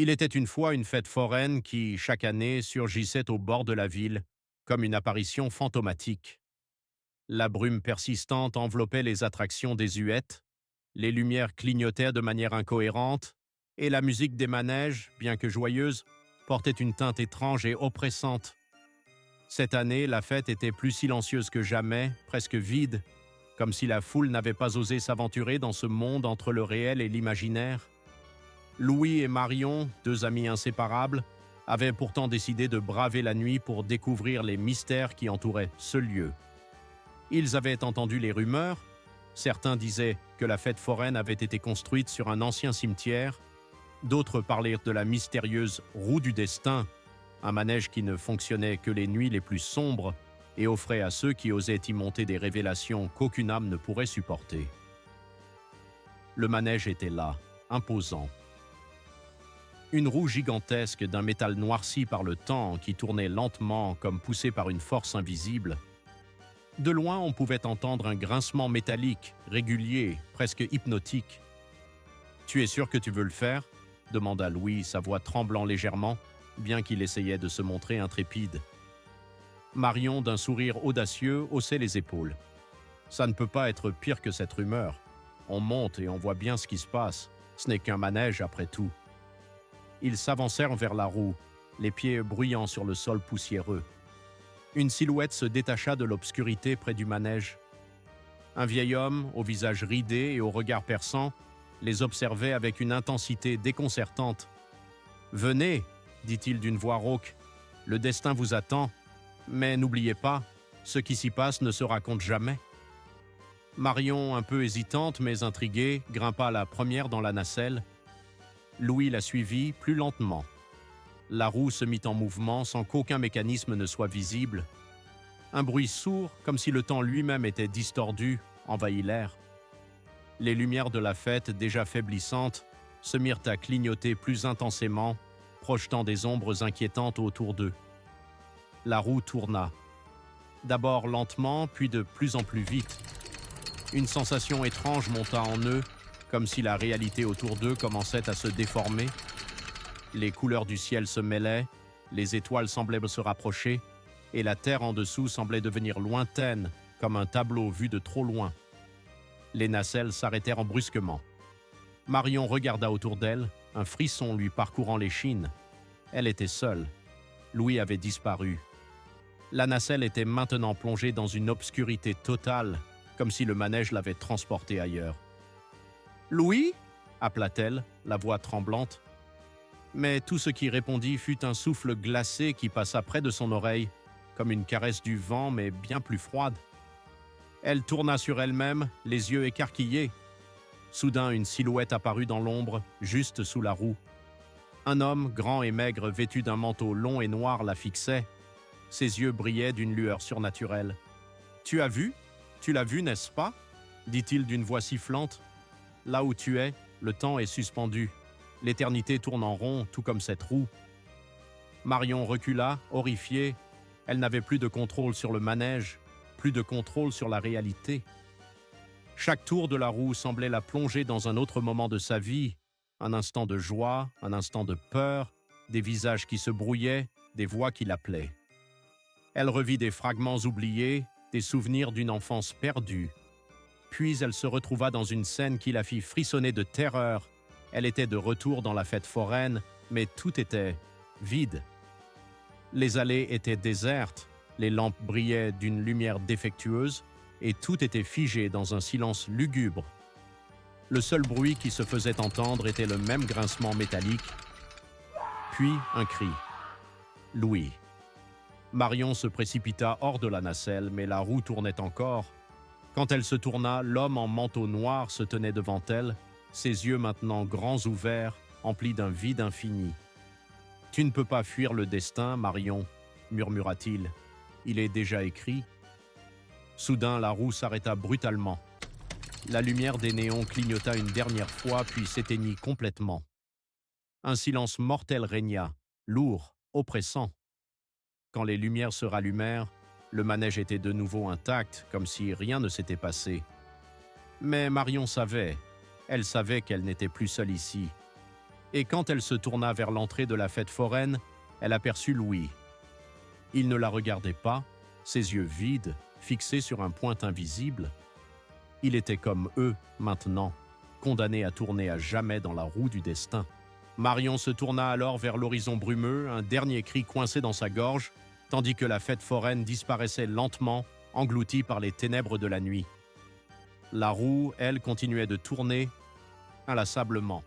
Il était une fois une fête foraine qui, chaque année, surgissait au bord de la ville, comme une apparition fantomatique. La brume persistante enveloppait les attractions désuètes, les lumières clignotaient de manière incohérente, et la musique des manèges, bien que joyeuse, portait une teinte étrange et oppressante. Cette année, la fête était plus silencieuse que jamais, presque vide, comme si la foule n'avait pas osé s'aventurer dans ce monde entre le réel et l'imaginaire. Louis et Marion, deux amis inséparables, avaient pourtant décidé de braver la nuit pour découvrir les mystères qui entouraient ce lieu. Ils avaient entendu les rumeurs. Certains disaient que la fête foraine avait été construite sur un ancien cimetière. D'autres parlaient de la mystérieuse roue du destin, un manège qui ne fonctionnait que les nuits les plus sombres et offrait à ceux qui osaient y monter des révélations qu'aucune âme ne pourrait supporter. Le manège était là, imposant. Une roue gigantesque d'un métal noirci par le temps qui tournait lentement comme poussée par une force invisible. De loin, on pouvait entendre un grincement métallique, régulier, presque hypnotique. « Tu es sûr que tu veux le faire ?» demanda Louis, sa voix tremblant légèrement, bien qu'il essayait de se montrer intrépide. Marion, d'un sourire audacieux, haussait les épaules. « Ça ne peut pas être pire que cette rumeur. On monte et on voit bien ce qui se passe. Ce n'est qu'un manège après tout. » Ils s'avancèrent vers la roue, les pieds bruyants sur le sol poussiéreux. Une silhouette se détacha de l'obscurité près du manège. Un vieil homme, au visage ridé et au regard perçant, les observait avec une intensité déconcertante. « Venez, dit-il d'une voix rauque, le destin vous attend, mais n'oubliez pas, ce qui s'y passe ne se raconte jamais. » Marion, un peu hésitante mais intriguée, grimpa la première dans la nacelle. Louis la suivit plus lentement. La roue se mit en mouvement sans qu'aucun mécanisme ne soit visible. Un bruit sourd, comme si le temps lui-même était distordu, envahit l'air. Les lumières de la fête, déjà faiblissantes, se mirent à clignoter plus intensément, projetant des ombres inquiétantes autour d'eux. La roue tourna. D'abord lentement, puis de plus en plus vite. Une sensation étrange monta en eux, comme si la réalité autour d'eux commençait à se déformer. Les couleurs du ciel se mêlaient, les étoiles semblaient se rapprocher, et la terre en dessous semblait devenir lointaine, comme un tableau vu de trop loin. Les nacelles s'arrêtèrent brusquement. Marion regarda autour d'elle, un frisson lui parcourant l'échine. Elle était seule. Louis avait disparu. La nacelle était maintenant plongée dans une obscurité totale, comme si le manège l'avait transportée ailleurs. « Louis » appela-t-elle, la voix tremblante. Mais tout ce qui répondit fut un souffle glacé qui passa près de son oreille, comme une caresse du vent, mais bien plus froide. Elle tourna sur elle-même, les yeux écarquillés. Soudain, une silhouette apparut dans l'ombre, juste sous la roue. Un homme, grand et maigre, vêtu d'un manteau long et noir, la fixait. Ses yeux brillaient d'une lueur surnaturelle. « Tu as vu ? Tu l'as vu, n'est-ce pas ?» dit-il d'une voix sifflante. « Là où tu es, le temps est suspendu. L'éternité tourne en rond, tout comme cette roue. » Marion recula, horrifiée. Elle n'avait plus de contrôle sur le manège, plus de contrôle sur la réalité. Chaque tour de la roue semblait la plonger dans un autre moment de sa vie, un instant de joie, un instant de peur, des visages qui se brouillaient, des voix qui l'appelaient. Elle revit des fragments oubliés, des souvenirs d'une enfance perdue. Puis elle se retrouva dans une scène qui la fit frissonner de terreur. Elle était de retour dans la fête foraine, mais tout était vide. Les allées étaient désertes, les lampes brillaient d'une lumière défectueuse, et tout était figé dans un silence lugubre. Le seul bruit qui se faisait entendre était le même grincement métallique, puis un cri. « Louis !» Marion se précipita hors de la nacelle, mais la roue tournait encore. Quand elle se tourna, l'homme en manteau noir se tenait devant elle, ses yeux maintenant grands ouverts, emplis d'un vide infini. « Tu ne peux pas fuir le destin, Marion, » murmura-t-il. « Il est déjà écrit. » Soudain, la roue s'arrêta brutalement. La lumière des néons clignota une dernière fois, puis s'éteignit complètement. Un silence mortel régna, lourd, oppressant. Quand les lumières se rallumèrent, le manège était de nouveau intact, comme si rien ne s'était passé. Mais Marion savait, elle savait qu'elle n'était plus seule ici. Et quand elle se tourna vers l'entrée de la fête foraine, elle aperçut Louis. Il ne la regardait pas, ses yeux vides, fixés sur un point invisible. Il était comme eux, maintenant, condamné à tourner à jamais dans la roue du destin. Marion se tourna alors vers l'horizon brumeux, un dernier cri coincé dans sa gorge, tandis que la fête foraine disparaissait lentement, engloutie par les ténèbres de la nuit. La roue, elle, continuait de tourner inlassablement.